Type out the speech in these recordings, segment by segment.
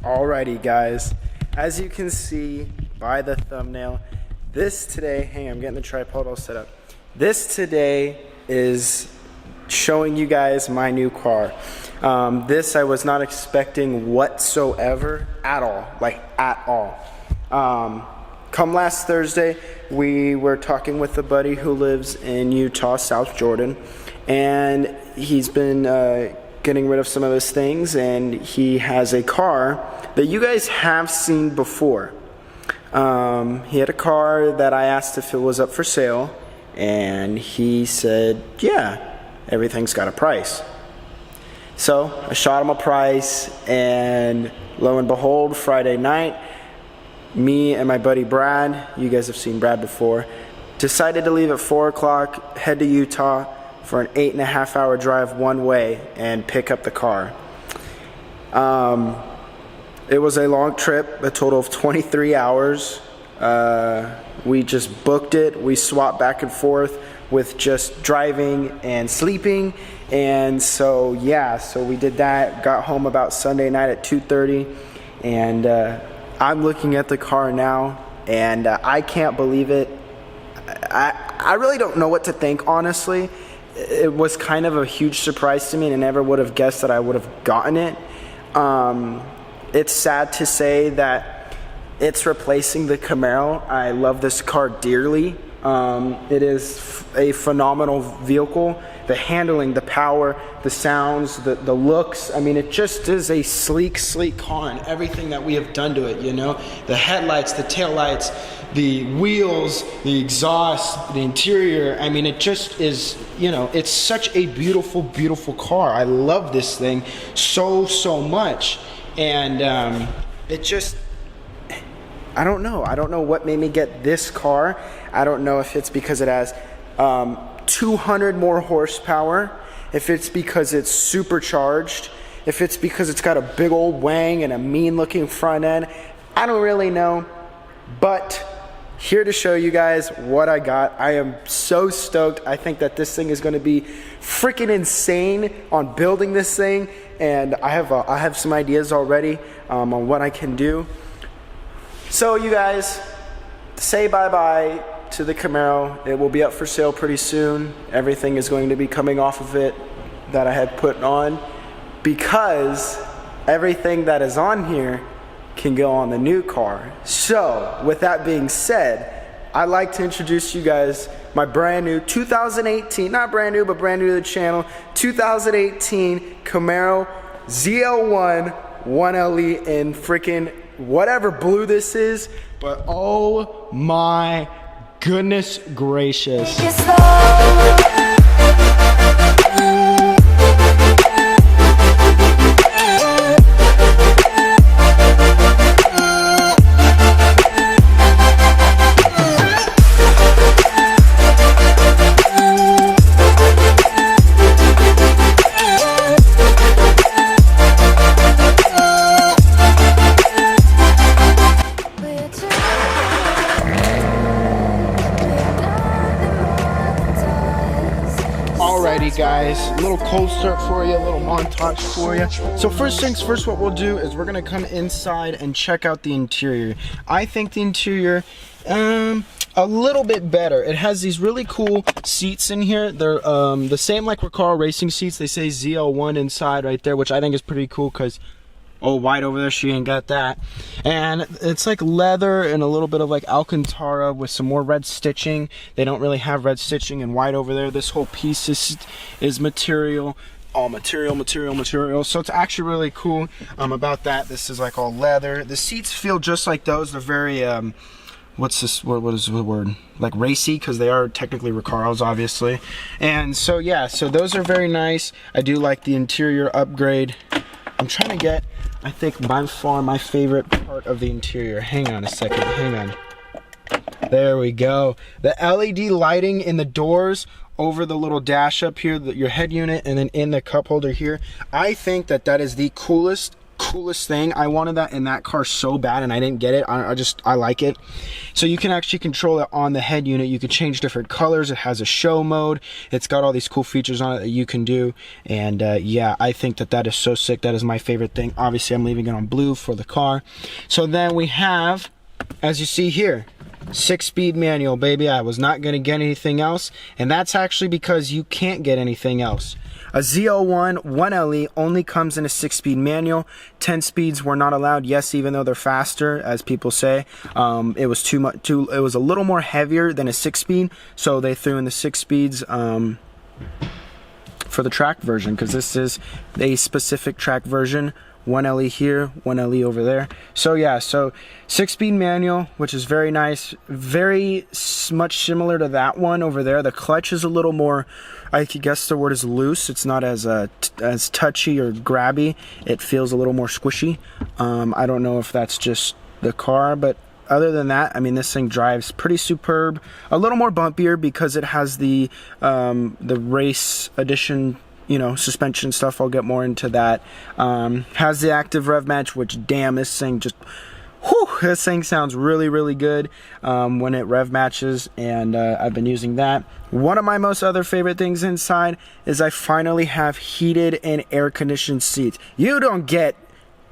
Alrighty guys, as you can see by the thumbnail, this today, hang on, I'm getting the tripod all set up. This today is showing you guys my new car. This I was not expecting whatsoever at all, like at all. Come last Thursday, we were talking with a buddy who lives in Utah, South Jordan, and he's been getting rid of some of his things, and he has a car that you guys have seen before. He had a car that I asked if it was up for sale, and he said, yeah, everything's got a price. So I shot him a price, and lo and behold, Friday night, me and my buddy Brad, you guys have seen Brad before, decided to leave at 4 o'clock, head to Utah for an 8.5 hour drive one way and pick up the car. It was a long trip, a total of 23 hours. We just booked it. We swapped back and forth with just driving and sleeping. And so, yeah, so we did that. Got home about Sunday night at 2:30. And I'm looking at the car now, and I can't believe it. I really don't know what to think, honestly. It was kind of a huge surprise to me, and I never would have guessed that I would have gotten it. It's sad to say that it's replacing the Camaro. I love this car dearly. It is a phenomenal vehicle. The handling, the power, the sounds, the looks. I mean, it just is a sleek car, and everything that we have done to it, you know? The headlights, the taillights, the wheels, the exhaust, the interior. I mean, it just is, you know, it's such a beautiful car. I love this thing so much. And it just, I don't know what made me get this car. I don't know if it's because it has 200 more horsepower, if it's because it's supercharged, if it's because it's got a big old wang and a mean looking front end. I don't really know, but here to show you guys what I got. I am so stoked. I think that this thing is going to be freaking insane on building this thing, and I have some ideas already on what I can do. So you guys, say bye-bye to the Camaro. It will be up for sale pretty soon. Everything is going to be coming off of it that I had put on, because everything that is on here can go on the new car. So with that being said, I'd like to introduce you guys my brand new 2018, not brand new, but brand new to the channel, 2018 Camaro ZL1 1LE in freaking whatever blue this is, but oh my goodness gracious. Alrighty guys, a little cold start for you, a little montage for you. So first things first, what we'll do is we're gonna come inside and check out the interior. I think the interior, a little bit better. It has these really cool seats in here. They're the same like Recaro racing seats. They say ZL1 inside right there, which I think is pretty cool because, oh, white over there, she ain't got that. And it's like leather and a little bit of like Alcantara with some more red stitching. They don't really have red stitching, and white over there. This whole piece is material. All material. So it's actually really cool about that. This is like all leather. The seats feel just like those. They're very, what's this word? What is the word? Like racy, because they are technically Recaros, obviously. And so yeah, so those are very nice. I do like the interior upgrade. I'm trying to get, I think by far my favorite part of the interior. Hang on a second, hang on. There we go. The LED lighting in the doors over the little dash up here, your head unit, and then in the cup holder here. I think that is the coolest coolest thing. I wanted that in that car so bad and I didn't get it. I like it. So you can actually control it on the head unit. You can change different colors. It has a show mode. It's got all these cool features on it that you can do. And yeah, I think that is so sick. That is my favorite thing. Obviously, I'm leaving it on blue for the car. So then we have, as you see here, 6-speed manual, baby. I was not going to get anything else. And that's actually because you can't get anything else. A Z01 1LE only comes in a 6-speed manual. 10 speeds were not allowed. Yes, even though they're faster, as people say, it was too much. It was a little more heavier than a 6-speed, so they threw in the 6 speeds for the track version, because this is a specific track version. 1LE here, 1LE over there. So yeah, so 6-speed manual, which is very nice, very much similar to that one over there. The clutch is a little more, I guess the word is loose. It's not as touchy or grabby. It feels a little more squishy. I don't know if that's just the car, but other than that, I mean, this thing drives pretty superb. A little more bumpier because it has the race edition, you know, suspension stuff. I'll get more into that. Has the active rev match, which damn, this thing just, whew, this thing sounds really, really good when it rev matches, and I've been using that. One of my most other favorite things inside is I finally have heated and air conditioned seats. You don't get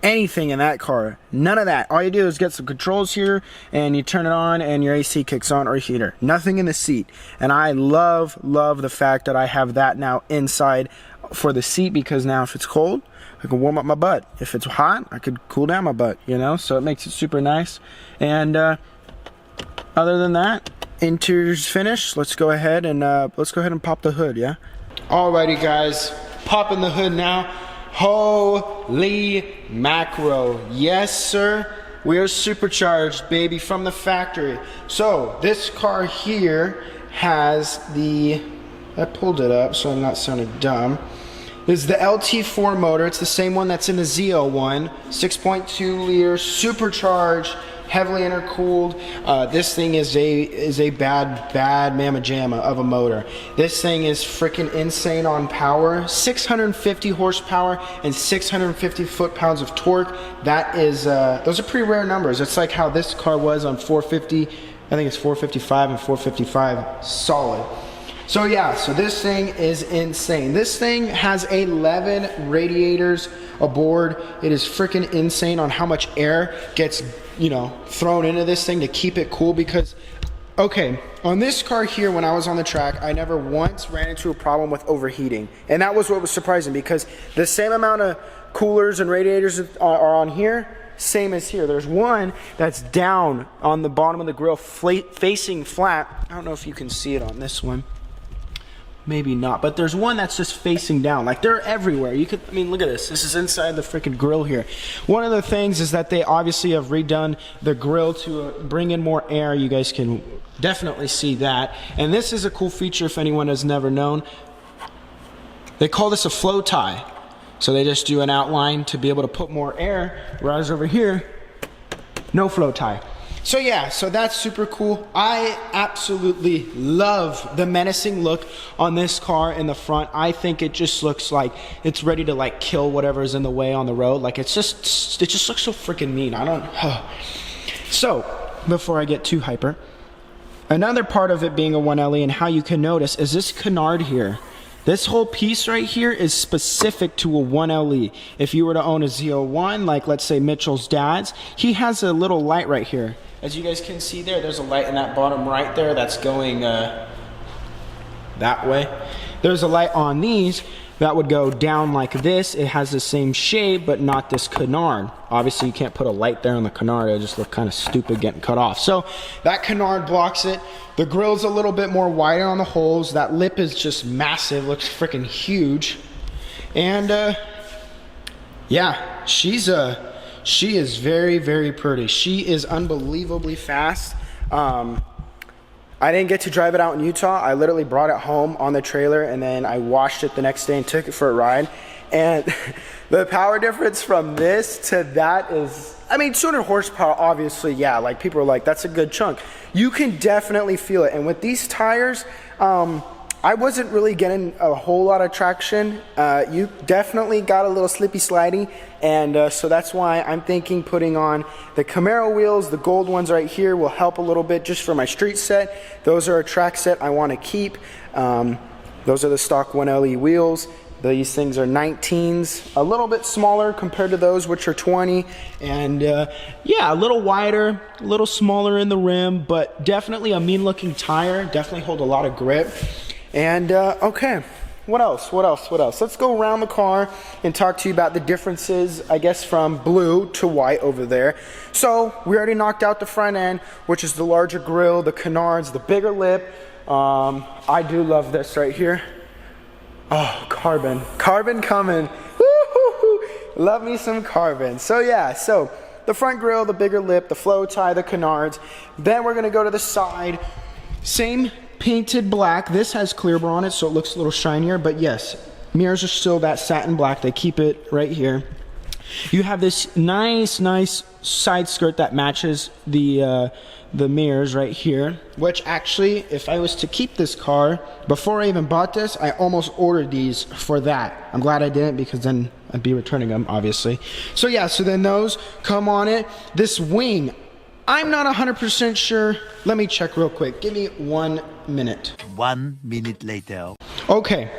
anything in that car, none of that. All you do is get some controls here and you turn it on and your AC kicks on, or heater. Nothing in the seat. And I love the fact that I have that now inside for the seat, because now if it's cold, I can warm up my butt. If it's hot, I could cool down my butt, you know? So it makes it super nice. And other than that, interior's finished. Let's go ahead and pop the hood, yeah? Alrighty guys, popping the hood now. Holy macro, yes sir, we are supercharged, baby, from the factory. So this car here has the, I pulled it up so I'm not sounding dumb. This is the LT4 motor. It's the same one that's in the Z01, 6.2 liter supercharged, heavily intercooled. This thing is a bad mamma jamma of a motor. This thing is freaking insane on power. 650 horsepower and 650 foot-pounds of torque. That is, those are pretty rare numbers. It's like how this car was on 450. I think it's 455 and 455 solid. So yeah, so this thing is insane. This thing has 11 radiators aboard. It is freaking insane on how much air gets, you know, thrown into this thing to keep it cool. Because, okay, on this car here, when I was on the track, I never once ran into a problem with overheating. And that was what was surprising, because the same amount of coolers and radiators are on here, same as here. There's one that's down on the bottom of the grill, facing flat. I don't know if you can see it on this one. Maybe not, but there's one that's just facing down. Like, they're everywhere. You could, I mean, look at this. This is inside the freaking grill here. One of the things is that they obviously have redone the grill to bring in more air. You guys can definitely see that. And this is a cool feature if anyone has never known. They call this a flow tie. So they just do an outline to be able to put more air, whereas over here, no flow tie. So yeah, so that's super cool. I absolutely love the menacing look on this car in the front. I think it just looks like it's ready to like kill whatever's in the way on the road. Like, it just looks so freaking mean. I don't. So before I get too hyper, another part of it being a 1LE and how you can notice is this canard here. This whole piece right here is specific to a 1LE. If you were to own a Z01, like let's say Mitchell's dad's, he has a little light right here. As you guys can see there, there's a light in that bottom right there that's going that way. There's a light on these that would go down like this. It has the same shape, but not this canard. Obviously, you can't put a light there on the canard. It'll just look kind of stupid getting cut off. So that canard blocks it. The grill's a little bit more wider on the holes. That lip is just massive, looks freaking huge. And yeah, she is very, very pretty. She is unbelievably fast. I didn't get to drive it out in Utah. I literally brought it home on the trailer, and then I washed it the next day and took it for a ride. And the power difference from this to that is, I mean, 200 horsepower, obviously, yeah, like people are like, that's a good chunk. You can definitely feel it. And with these tires, I wasn't really getting a whole lot of traction. You definitely got a little slippy slidey, and so that's why I'm thinking putting on the Camaro wheels. The gold ones right here will help a little bit just for my street set. Those are a track set I want to keep. Those are the stock 1LE wheels. These things are 19s, a little bit smaller compared to those which are 20, and yeah, a little wider, a little smaller in the rim, but definitely a mean looking tire, definitely hold a lot of grip. And okay, what else? Let's go around the car and talk to you about the differences, I guess, from blue to white over there. So we already knocked out the front end, which is the larger grille, the canards, the bigger lip. I do love this right here. Oh, carbon coming. Woo-hoo-hoo. Love me some carbon. So yeah, so the front grille, the bigger lip, the flow tie, the canards. Then we're gonna go to the side. Same painted black. This has clear bar on it, so it looks a little shinier, but yes, mirrors are still that satin black. They keep it right here. You have this nice side skirt that matches the mirrors right here, which actually, if I was to keep this car, before I even bought this, I almost ordered these for that. I'm glad I didn't, because then I'd be returning them, obviously. So yeah, so then those come on it. This wing, I'm not 100% sure. Let me check real quick. Give me 1 minute. 1 minute later. Okay.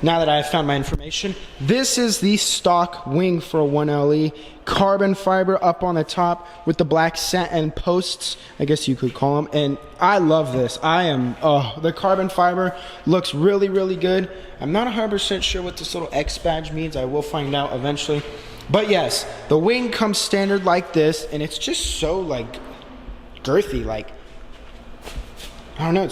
Now that I have found my information, this is the stock wing for a 1LE. Carbon fiber up on the top with the black satin posts, I guess you could call them. And I love this. The carbon fiber looks really good. I'm not 100% sure what this little X badge means. I will find out eventually. But yes, the wing comes standard like this, and it's just so like girthy, like, I don't know.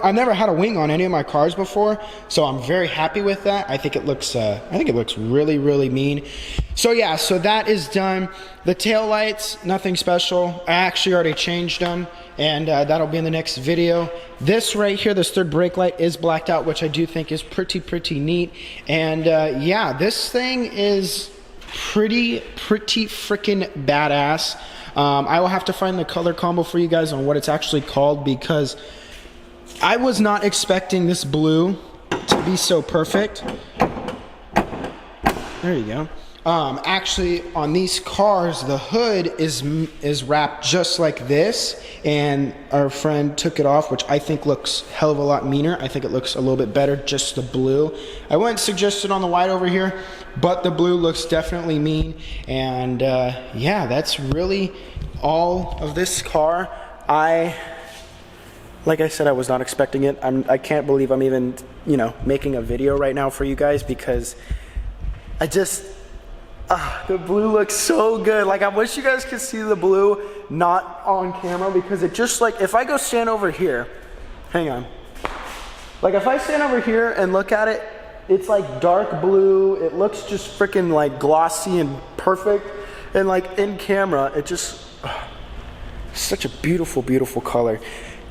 I've never had a wing on any of my cars before, so I'm very happy with that. I think it looks really mean. So yeah, so that is done. The tail lights, nothing special. I actually already changed them, and that'll be in the next video. This right here, this third brake light is blacked out, which I do think is pretty neat. And yeah, this thing is pretty freaking badass. I will have to find the color combo for you guys on what it's actually called, because I was not expecting this blue to be so perfect. There you go. Actually, on these cars, the hood is wrapped just like this, and our friend took it off, which I think looks hell of a lot meaner. I think it looks a little bit better, just the blue. I wouldn't suggest it on the white over here, but the blue looks definitely mean. And yeah, that's really all of this car. Like I said, I was not expecting it. I can't believe I'm even, making a video right now for you guys, because the blue looks so good. Like, I wish you guys could see the blue not on camera, because it just, like, if I go stand over here, hang on. Like, if I stand over here and look at it, it's like dark blue. It looks just freaking like glossy and perfect. And like in camera, it just, such a beautiful color.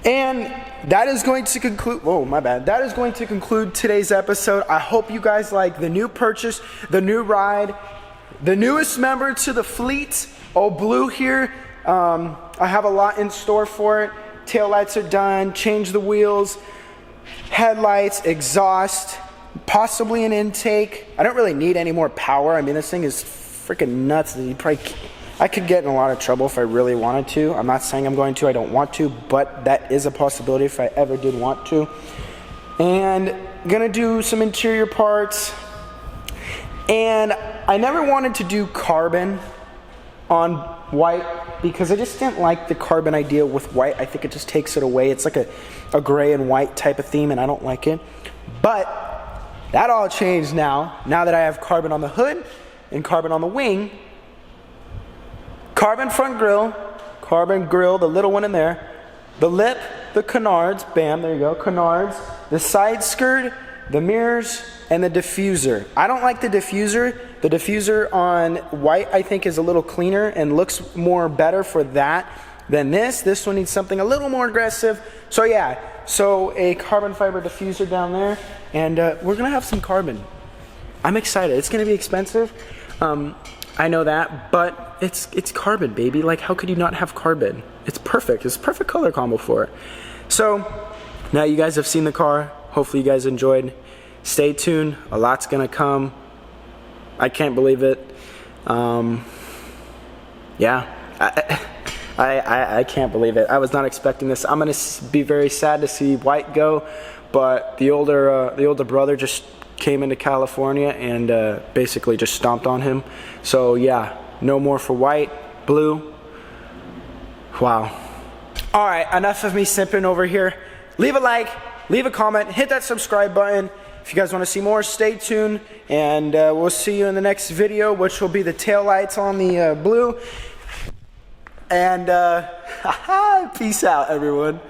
And that is going to conclude, oh my bad, that is going to conclude today's episode. I hope you guys like the new purchase, the new ride, the newest member to the fleet, old Blue here. I have a lot in store for it. Tail lights are done, change the wheels, headlights, exhaust, possibly an intake. I don't really need any more power. I mean, this thing is freaking nuts. I could get in a lot of trouble if I really wanted to. I'm not saying I'm going to, I don't want to, but that is a possibility if I ever did want to. And gonna do some interior parts. And I never wanted to do carbon on white, because I just didn't like the carbon idea with white. I think it just takes it away. It's like a gray and white type of theme, and I don't like it. But that all changed now that I have carbon on the hood and carbon on the wing. Carbon front grille, the little one in there, the lip, the canards, bam, there you go, canards, the side skirt, the mirrors, and the diffuser. I don't like the diffuser. The diffuser on white, I think, is a little cleaner and looks more better for that than this. This one needs something a little more aggressive. So yeah, so a carbon fiber diffuser down there, and we're gonna have some carbon. I'm excited. It's gonna be expensive. I know that, but it's carbon, baby. Like, how could you not have carbon? It's perfect. It's a perfect color combo for it. So now you guys have seen the car. Hopefully you guys enjoyed. Stay tuned. A lot's gonna come. I can't believe it. Yeah, I can't believe it. I was not expecting this. I'm gonna be very sad to see White go, but the older brother just came into California and basically just stomped on him. So yeah, no more for White. Blue. Wow. All right, enough of me simping over here. Leave a like, leave a comment, hit that subscribe button. If you guys want to see more, stay tuned, and we'll see you in the next video, which will be the tail lights on the Blue. And peace out, everyone.